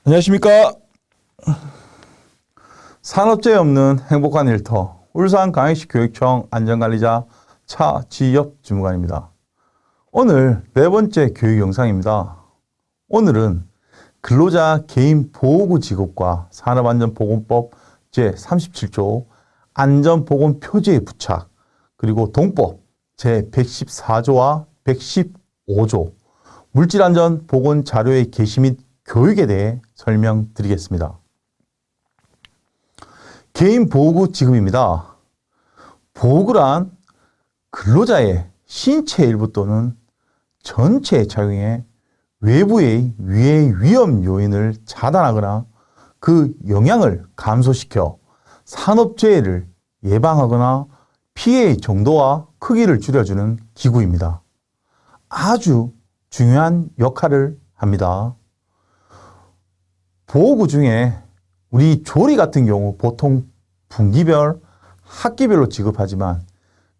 안녕하십니까. 산업재해 없는 행복한 일터 울산 강해시 교육청 안전관리자 차지엽 주무관입니다. 오늘 네 번째 교육 영상입니다. 오늘은 근로자 개인 보호구 지급과 산업안전보건법 제37조 안전보건 표지의 부착, 그리고 동법 제114조와 115조 물질안전 보건자료의 게시 및 교육에 대해 설명드리겠습니다. 개인 보호구 지급입니다. 보호구란 근로자의 신체 일부 또는 전체에 착용해 외부의 위해 위험 요인을 차단하거나 그 영향을 감소시켜 산업재해를 예방하거나 피해의 정도와 크기를 줄여주는 기구입니다. 아주 중요한 역할을 합니다. 보호구 중에 우리 조리 같은 경우 보통 분기별, 학기별로 지급하지만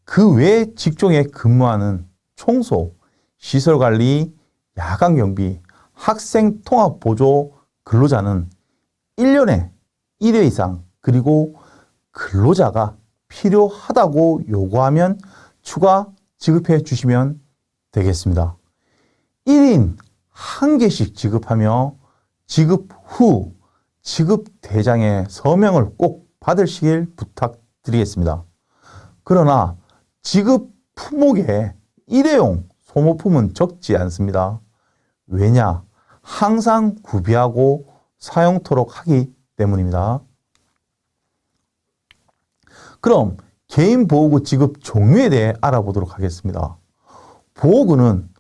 그 외 직종에 근무하는 청소, 시설관리, 야간경비, 학생통합보조 근로자는 1년에 1회 이상 그리고 근로자가 필요하다고 요구하면 추가 지급해 주시면 되겠습니다. 1인 1개씩 지급하며 지급 후 지급 대장의 서명을 꼭 받으시길 부탁드리겠습니다. 그러나 지급 품목에 일회용 소모품은 적지 않습니다. 왜냐? 항상 구비하고 사용토록 하기 때문입니다. 그럼 개인 보호구 지급 종류에 대해 알아보도록 하겠습니다. 보호구는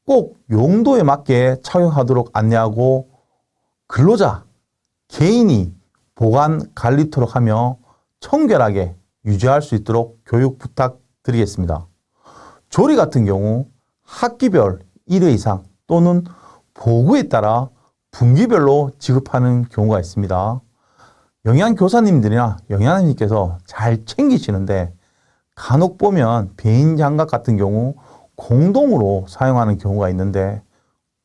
꼭 용도에 맞게 착용하도록 안내하고 근로자, 개인이 보관 관리토록 하며 청결하게 유지할 수 있도록 교육 부탁드리겠습니다. 조리 같은 경우 학기별 1회 이상 또는 보구에 따라 분기별로 지급하는 경우가 있습니다. 영양교사님들이나 영양님께서 잘 챙기시는데 간혹 보면 배인 장갑 같은 경우 공동으로 사용하는 경우가 있는데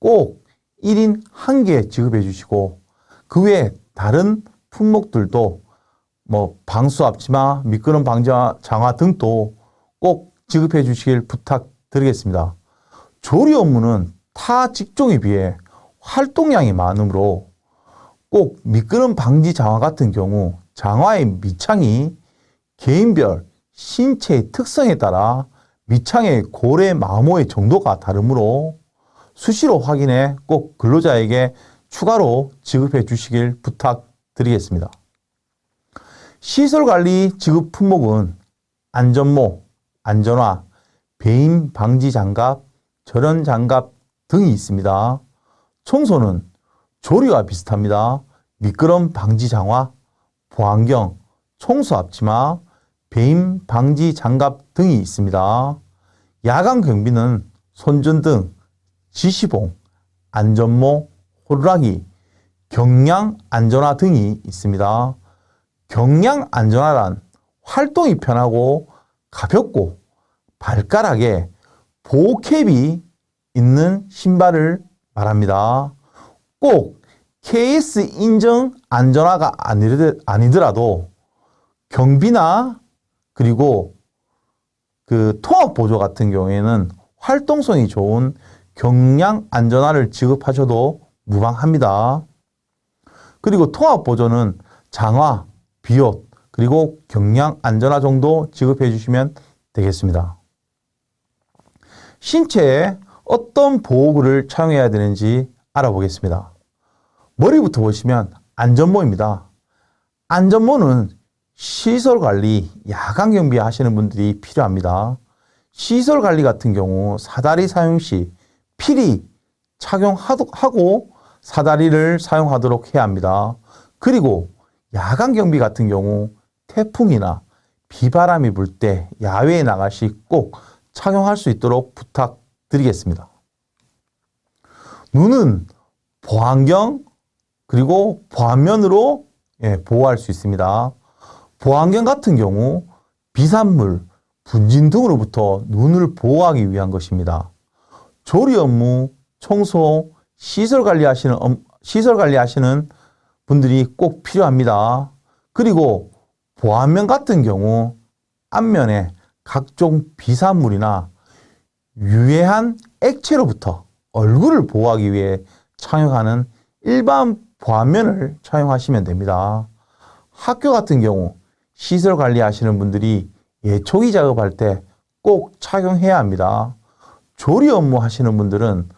꼭 1인 1개 지급해 주시고 그 외에 다른 품목들도 방수 앞치마, 미끄럼 방지 장화 등도 꼭 지급해 주시길 부탁드리겠습니다. 조리 업무는 타 직종에 비해 활동량이 많으므로 꼭 미끄럼 방지 장화 같은 경우 장화의 밑창이 개인별 신체의 특성에 따라 밑창의 고래 마모의 정도가 다르므로 수시로 확인해 꼭 근로자에게 추가로 지급해 주시길 부탁드리겠습니다. 시설관리 지급 품목은 안전모, 안전화, 배임 방지 장갑, 절연 장갑 등이 있습니다. 청소는 조리와 비슷합니다. 미끄럼 방지 장화, 보안경, 청소 앞치마, 배임 방지 장갑 등이 있습니다. 야간 경비는 손전등, 지시봉, 안전모, 호루라기, 경량 안전화 등이 있습니다. 경량 안전화란 활동이 편하고 가볍고 발가락에 보호캡이 있는 신발을 말합니다. 꼭 KS 인정 안전화가 아니더라도 경비나 그리고 그 통합보조 같은 경우에는 활동성이 좋은 경량 안전화를 지급하셔도 무방합니다. 그리고 통합보조는 장화, 비옷, 그리고 경량 안전화 정도 지급해 주시면 되겠습니다. 신체에 어떤 보호구를 착용해야 되는지 알아보겠습니다. 머리부터 보시면 안전모입니다. 안전모는 시설관리, 야간경비 하시는 분들이 필요합니다. 시설관리 같은 경우 사다리 사용 시 필히 착용하고 사다리를 사용하도록 해야 합니다. 그리고 야간경비 같은 경우 태풍이나 비바람이 불 때 야외에 나갈 시 꼭 착용할 수 있도록 부탁드리겠습니다. 눈은 보안경 그리고 보안면으로 보호할 수 있습니다. 보안경 같은 경우 비산물, 분진 등으로부터 눈을 보호하기 위한 것입니다. 조리 업무, 청소, 시설 관리하시는 분들이 꼭 필요합니다. 그리고 보안면 같은 경우 앞면에 각종 비산물이나 유해한 액체로부터 얼굴을 보호하기 위해 착용하는 일반 보안면을 착용하시면 됩니다. 학교 같은 경우 시설 관리하시는 분들이 예초기 작업할 때 꼭 착용해야 합니다. 조리 업무 하시는 분들은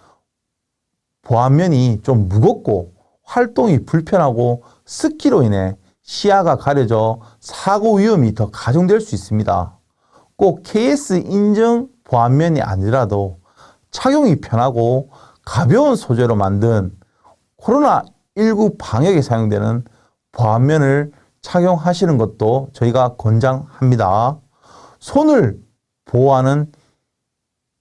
보안면이 좀 무겁고 활동이 불편하고 습기로 인해 시야가 가려져 사고 위험이 더 가중될 수 있습니다. 꼭 KS 인증 보안면이 아니라도 착용이 편하고 가벼운 소재로 만든 코로나19 방역에 사용되는 보안면을 착용하시는 것도 저희가 권장합니다. 손을 보호하는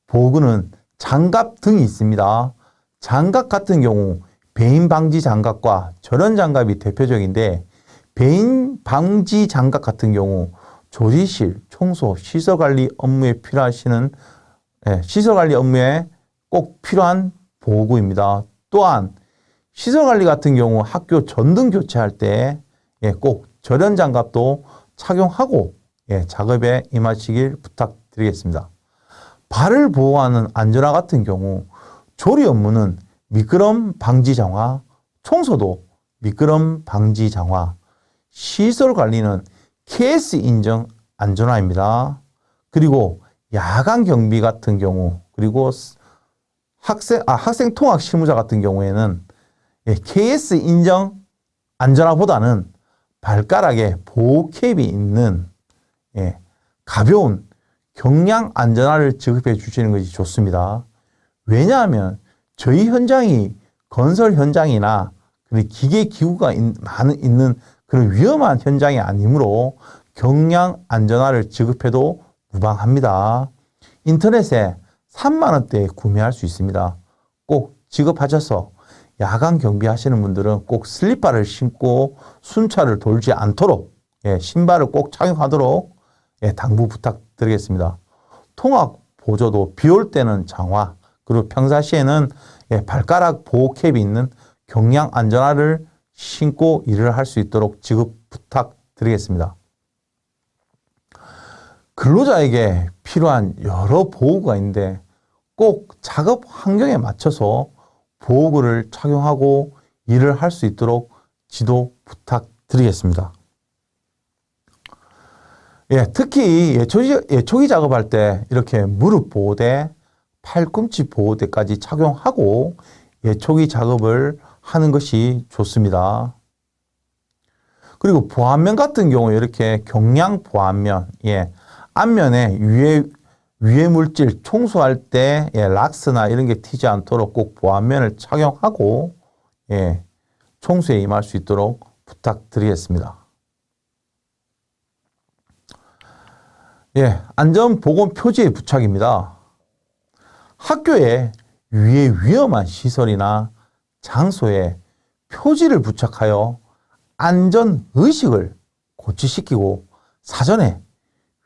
보호구는 장갑 등이 있습니다. 장갑 같은 경우 배임 방지 장갑과 절연 장갑이 대표적인데, 배임 방지 장갑 같은 경우 조리실, 청소, 시설 관리 업무에 필요하시는 시설 관리 업무에 꼭 필요한 보호구입니다. 또한 시설 관리 같은 경우 학교 전등 교체할 때 꼭 절연 장갑도 착용하고 작업에 임하시길 부탁드리겠습니다. 발을 보호하는 안전화 같은 경우 조리 업무는 미끄럼 방지 장화, 청소도 미끄럼 방지 장화, 시설 관리는 KS 인증 안전화입니다. 그리고 야간 경비 같은 경우, 그리고 학생 통학 실무자 같은 경우에는 KS 인증 안전화보다는 발가락에 보호 캡이 있는 가벼운 경량 안전화를 지급해 주시는 것이 좋습니다. 왜냐하면 저희 현장이 건설 현장이나 기계 기구가 있는 그런 위험한 현장이 아니므로 경량 안전화를 지급해도 무방합니다. 인터넷에 3만 원대에 구매할 수 있습니다. 꼭 지급하셔서 야간 경비하시는 분들은 꼭 슬리퍼를 신고 순찰을 돌지 않도록 신발을 꼭 착용하도록 당부 부탁드리겠습니다. 통학 보조도 비 올 때는 장화, 그리고 평상시에는 발가락 보호 캡이 있는 경량 안전화를 신고 일을 할 수 있도록 지급 부탁드리겠습니다. 근로자에게 필요한 여러 보호구가 있는데 꼭 작업 환경에 맞춰서 보호구를 착용하고 일을 할 수 있도록 지도 부탁드리겠습니다. 특히 예초기 작업할 때 이렇게 무릎 보호대, 팔꿈치 보호대까지 착용하고 예초기 작업을 하는 것이 좋습니다. 그리고 보안면 같은 경우 이렇게 경량 보안면, 앞면에 유해 물질 청소할 때 락스나 이런 게 튀지 않도록 꼭 보안면을 착용하고 청소에 임할 수 있도록 부탁드리겠습니다. 안전보건 표지의 부착입니다. 학교에 유해 위험한 시설이나 장소에 표지를 부착하여 안전의식을 고취시키고 사전에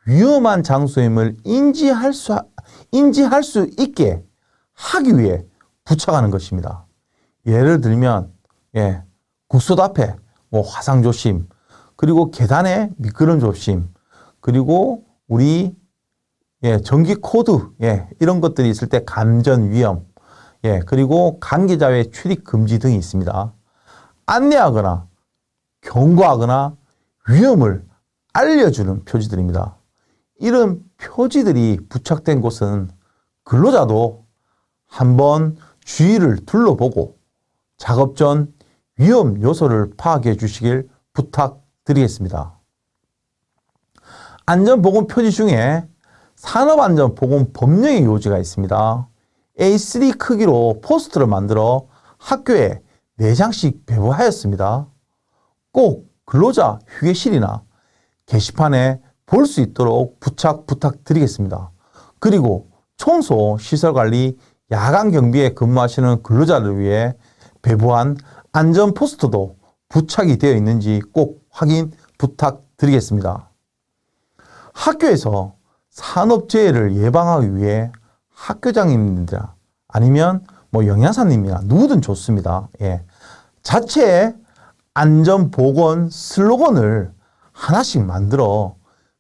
위험한 장소임을 인지할 수 있게 하기 위해 부착하는 것입니다. 예를 들면 국소도 앞에 화상 조심, 그리고 계단에 미끄럼 조심, 그리고 우리 전기 코드 이런 것들이 있을 때 감전 위험, 그리고 관계자의 출입 금지 등이 있습니다. 안내하거나 경고하거나 위험을 알려주는 표지들입니다. 이런 표지들이 부착된 곳은 근로자도 한번 주위를 둘러보고 작업 전 위험 요소를 파악해 주시길 부탁드리겠습니다. 안전보건 표지 중에 산업안전보건 법령의 요지가 있습니다. A3 크기로 포스터를 만들어 학교에 4장씩 배부하였습니다. 꼭 근로자 휴게실이나 게시판에 볼 수 있도록 부착 부탁드리겠습니다. 그리고 청소, 시설관리, 야간 경비에 근무하시는 근로자를 위해 배부한 안전 포스터도 부착이 되어 있는지 꼭 확인 부탁드리겠습니다. 학교에서 산업재해를 예방하기 위해 학교장님들이나 아니면 영양사님이나 누구든 좋습니다. 자체에 안전보건 슬로건을 하나씩 만들어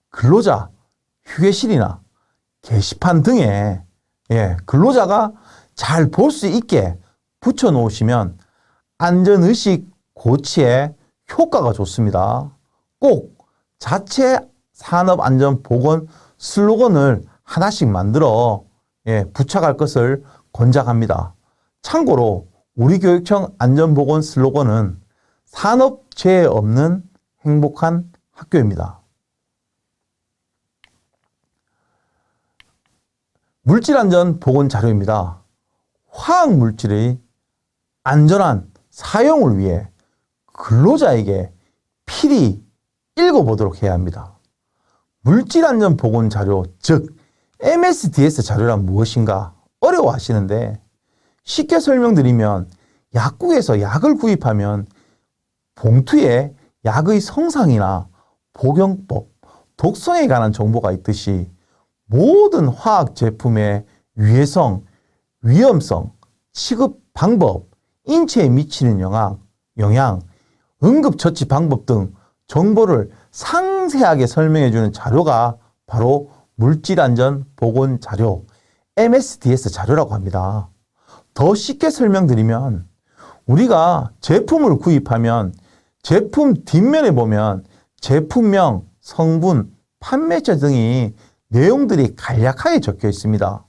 근로자 휴게실이나 게시판 등에 근로자가 잘 볼 수 있게 붙여 놓으시면 안전의식 고취에 효과가 좋습니다. 꼭 자체 산업안전보건 슬로건을 하나씩 만들어 부착할 것을 권장합니다. 참고로 우리 교육청 안전보건 슬로건은 산업재해 없는 행복한 학교입니다. 물질안전 보건 자료입니다. 화학물질의 안전한 사용을 위해 근로자에게 필히 읽어보도록 해야 합니다. 물질안전 보건 자료, 즉 MSDS 자료란 무엇인가 어려워하시는데 쉽게 설명드리면 약국에서 약을 구입하면 봉투에 약의 성상이나 복용법, 독성에 관한 정보가 있듯이 모든 화학 제품의 유해성, 위험성, 취급 방법, 인체에 미치는 영향, 응급처치 방법 등 정보를 상세하게 설명해주는 자료가 바로 물질안전보건자료, MSDS 자료라고 합니다. 더 쉽게 설명드리면 우리가 제품을 구입하면 제품 뒷면에 보면 제품명, 성분, 판매처 등이 내용들이 간략하게 적혀 있습니다.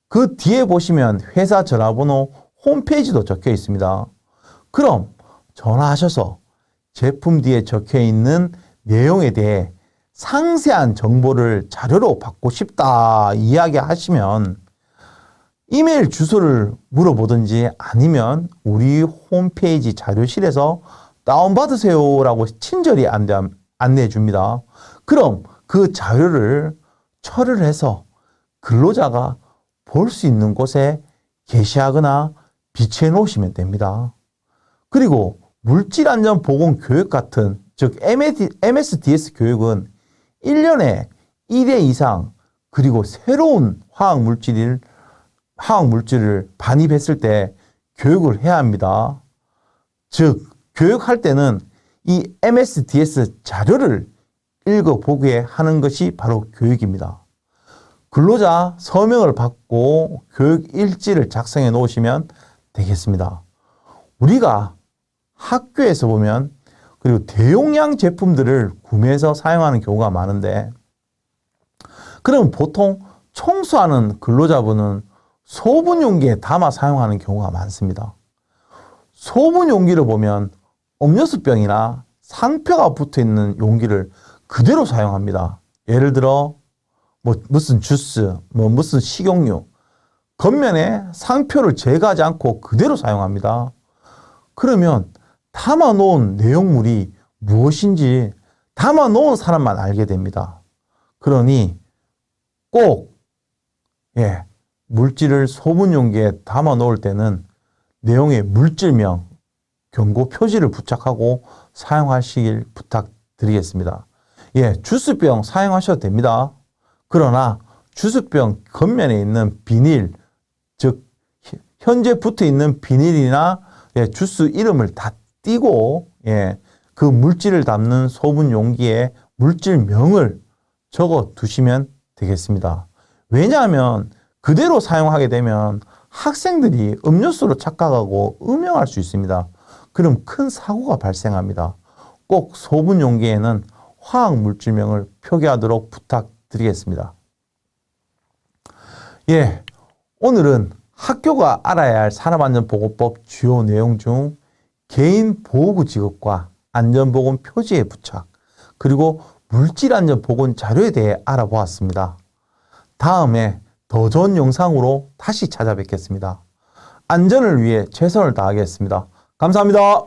그 뒤에 보시면 회사 전화번호, 홈페이지도 적혀 있습니다. 그럼 전화하셔서 제품 뒤에 적혀 있는 내용에 대해 상세한 정보를 자료로 받고 싶다 이야기하시면 이메일 주소를 물어보든지 아니면 우리 홈페이지 자료실에서 다운받으세요 라고 친절히 안내해 줍니다. 그럼 그 자료를 촬영을 해서 근로자가 볼 수 있는 곳에 게시하거나 비치해 놓으시면 됩니다. 그리고 물질안전보건교육 같은 즉 MSDS 교육은 1년에 1회 이상 그리고 새로운 화학물질을 반입했을 때 교육을 해야 합니다. 즉 교육할 때는 이 MSDS 자료를 읽어보게 하는 것이 바로 교육입니다. 근로자 서명을 받고 교육 일지를 작성해 놓으시면 되겠습니다. 우리가 학교에서 보면 그리고 대용량 제품들을 구매해서 사용하는 경우가 많은데 그럼 보통 청소하는 근로자분은 소분 용기에 담아 사용하는 경우가 많습니다. 소분 용기를 보면 음료수병이나 상표가 붙어 있는 용기를 그대로 사용합니다. 예를 들어 무슨 주스, 무슨 식용유, 겉면에 상표를 제거하지 않고 그대로 사용합니다. 그러면 담아 놓은 내용물이 무엇인지 담아 놓은 사람만 알게 됩니다. 그러니 꼭 물질을 소분 용기에 담아 놓을 때는 내용의 물질명, 경고 표지를 부착하고 사용하시길 부탁드리겠습니다. 주스병 사용하셔도 됩니다. 그러나 주스병 겉면에 있는 비닐, 즉 현재 붙어 있는 비닐이나 주스 이름을 다 띄고 그 물질을 담는 소분 용기에 물질명을 적어 두시면 되겠습니다. 왜냐하면 그대로 사용하게 되면 학생들이 음료수로 착각하고 음용할 수 있습니다. 그럼 큰 사고가 발생합니다. 꼭 소분 용기에는 화학 물질명을 표기하도록 부탁드리겠습니다. 오늘은 학교가 알아야 할 산업안전보건법 주요 내용 중 개인보호구 지급과 안전보건 표지의 부착, 그리고 물질안전보건 자료에 대해 알아보았습니다. 다음에 더 좋은 영상으로 다시 찾아뵙겠습니다. 안전을 위해 최선을 다하겠습니다. 감사합니다.